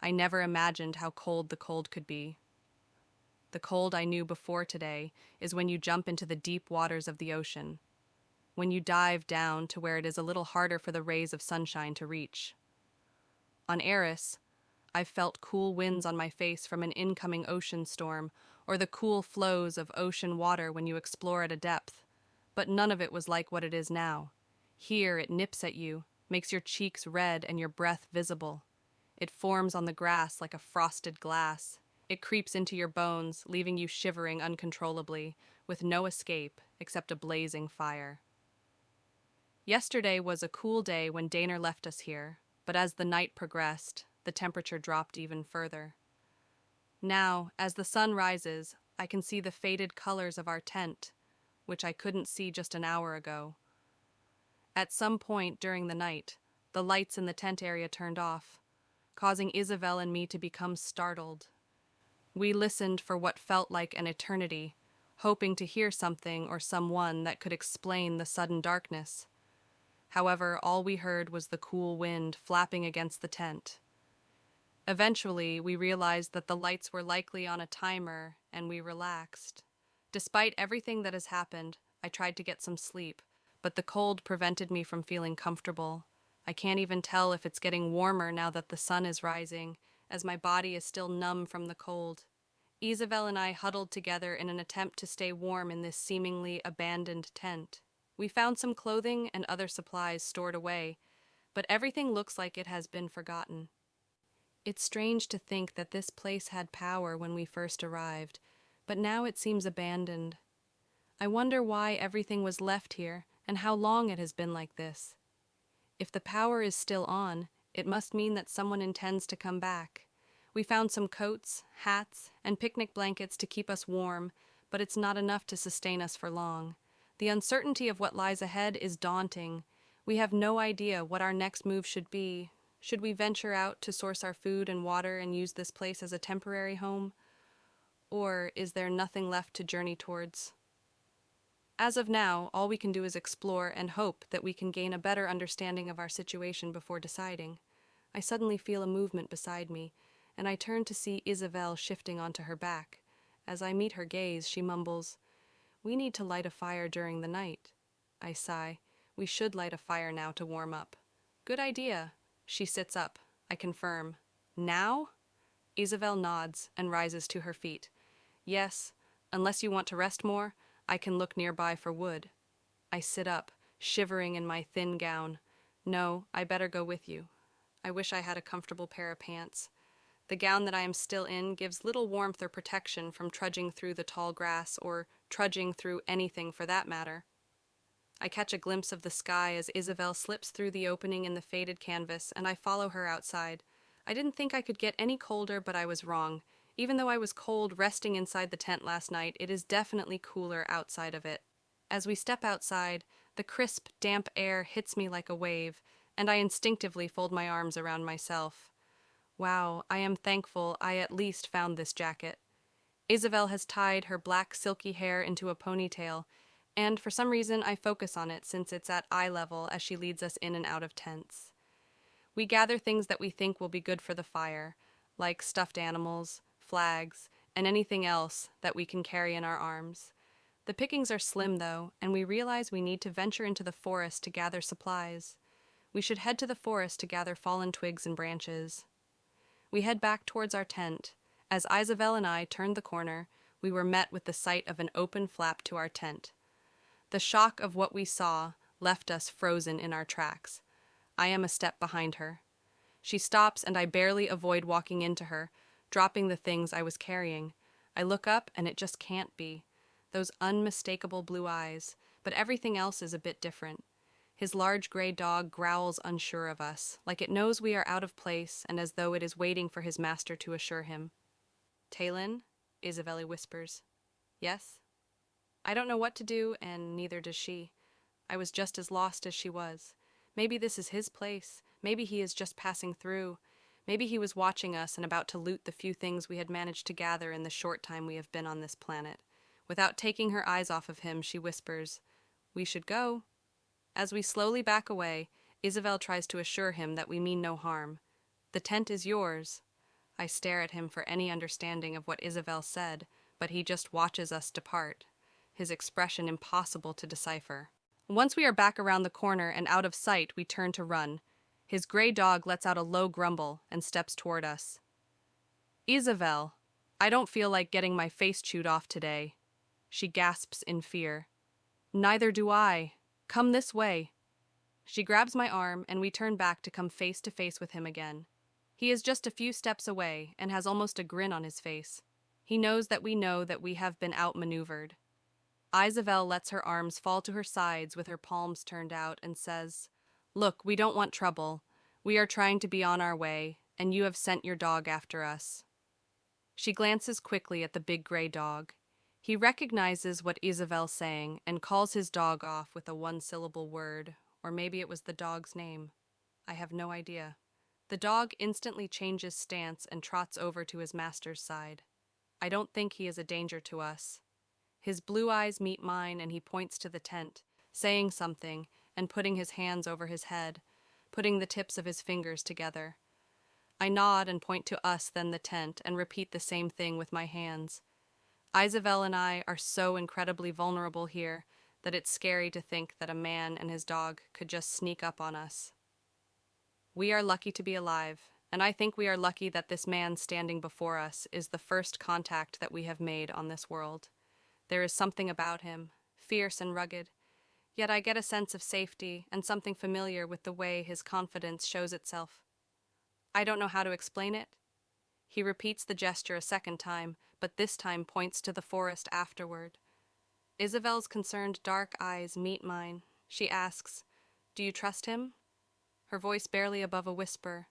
I never imagined how cold the cold could be. The cold I knew before today is when you jump into the deep waters of the ocean, when you dive down to where it is a little harder for the rays of sunshine to reach. On Airus, I've felt cool winds on my face from an incoming ocean storm, or the cool flows of ocean water when you explore at a depth, but none of it was like what it is now. Here it nips at you, makes your cheeks red and your breath visible. It forms on the grass like a frosted glass. It creeps into your bones, leaving you shivering uncontrollably, with no escape except a blazing fire. Yesterday was a cool day when Daner left us here, but as the night progressed, the temperature dropped even further. Now, as the sun rises, I can see the faded colors of our tent, which I couldn't see just an hour ago. At some point during the night, the lights in the tent area turned off, causing Isabel and me to become startled. We listened for what felt like an eternity, hoping to hear something or someone that could explain the sudden darkness. However, all we heard was the cool wind flapping against the tent. Eventually, we realized that the lights were likely on a timer, and we relaxed. Despite everything that has happened, I tried to get some sleep, but the cold prevented me from feeling comfortable. I can't even tell if it's getting warmer now that the sun is rising, as my body is still numb from the cold. Isabel and I huddled together in an attempt to stay warm in this seemingly abandoned tent. We found some clothing and other supplies stored away, but everything looks like it has been forgotten. It's strange to think that this place had power when we first arrived, but now it seems abandoned. I wonder why everything was left here and how long it has been like this. If the power is still on, it must mean that someone intends to come back. We found some coats, hats, and picnic blankets to keep us warm, but it's not enough to sustain us for long. The uncertainty of what lies ahead is daunting. We have no idea what our next move should be. Should we venture out to source our food and water and use this place as a temporary home? Or is there nothing left to journey towards? As of now, all we can do is explore and hope that we can gain a better understanding of our situation before deciding. I suddenly feel a movement beside me, and I turn to see Isabel shifting onto her back. As I meet her gaze, she mumbles, "We need to light a fire during the night." I sigh. "We should light a fire now to warm up." "Good idea." She sits up. I confirm. "Now?" Isabel nods and rises to her feet. "Yes, unless you want to rest more, I can look nearby for wood." I sit up, shivering in my thin gown. "No, I better go with you." I wish I had a comfortable pair of pants. The gown that I am still in gives little warmth or protection from trudging through the tall grass, or trudging through anything for that matter. I catch a glimpse of the sky as Isabel slips through the opening in the faded canvas, and I follow her outside. I didn't think I could get any colder, but I was wrong. Even though I was cold resting inside the tent last night, it is definitely cooler outside of it. As we step outside, the crisp, damp air hits me like a wave, and I instinctively fold my arms around myself. Wow, I am thankful I at least found this jacket. Isabel has tied her black silky hair into a ponytail, and for some reason I focus on it since it's at eye level as she leads us in and out of tents. We gather things that we think will be good for the fire, like stuffed animals, flags, and anything else that we can carry in our arms. The pickings are slim, though, and we realize we need to venture into the forest to gather supplies. We should head to the forest to gather fallen twigs and branches. We head back towards our tent. As Isabel and I turned the corner, we were met with the sight of an open flap to our tent. The shock of what we saw left us frozen in our tracks. I am a step behind her. She stops, and I barely avoid walking into her, dropping the things I was carrying. I look up, and it just can't be. Those unmistakable blue eyes, but everything else is a bit different. His large gray dog growls unsure of us, like it knows we are out of place and as though it is waiting for his master to assure him. "Taylan?" Isabelle whispers. "Yes?" I don't know what to do, and neither does she. I was just as lost as she was. Maybe this is his place. Maybe he is just passing through. Maybe he was watching us and about to loot the few things we had managed to gather in the short time we have been on this planet. Without taking her eyes off of him, she whispers, "We should go." As we slowly back away, Isabel tries to assure him that we mean no harm. "The tent is yours." I stare at him for any understanding of what Isabel said, but he just watches us depart, his expression impossible to decipher. Once we are back around the corner and out of sight, we turn to run. His gray dog lets out a low grumble and steps toward us. Isabel, I don't feel like getting my face chewed off today. She gasps in fear. Neither do I. Come this way. She grabs my arm and we turn back to come face to face with him again. He is just a few steps away and has almost a grin on his face. He knows that we have been outmaneuvered. Isabel lets her arms fall to her sides with her palms turned out and says, Look, we don't want trouble. We are trying to be on our way, and you have sent your dog after us. She glances quickly at the big gray dog. He recognizes what Isabel's saying and calls his dog off with a one-syllable word, or maybe it was the dog's name. I have no idea. The dog instantly changes stance and trots over to his master's side. I don't think he is a danger to us. His blue eyes meet mine and he points to the tent, saying something and putting his hands over his head, putting the tips of his fingers together. I nod and point to us, then the tent, and repeat the same thing with my hands. Isabel and I are so incredibly vulnerable here that it's scary to think that a man and his dog could just sneak up on us. We are lucky to be alive, and I think we are lucky that this man standing before us is the first contact that we have made on this world. There is something about him, fierce and rugged, yet I get a sense of safety and something familiar with the way his confidence shows itself. I don't know how to explain it. He repeats the gesture a second time, but this time points to the forest afterward. Isabel's concerned dark eyes meet mine. She asks, Do you trust him? Her voice barely above a whisper.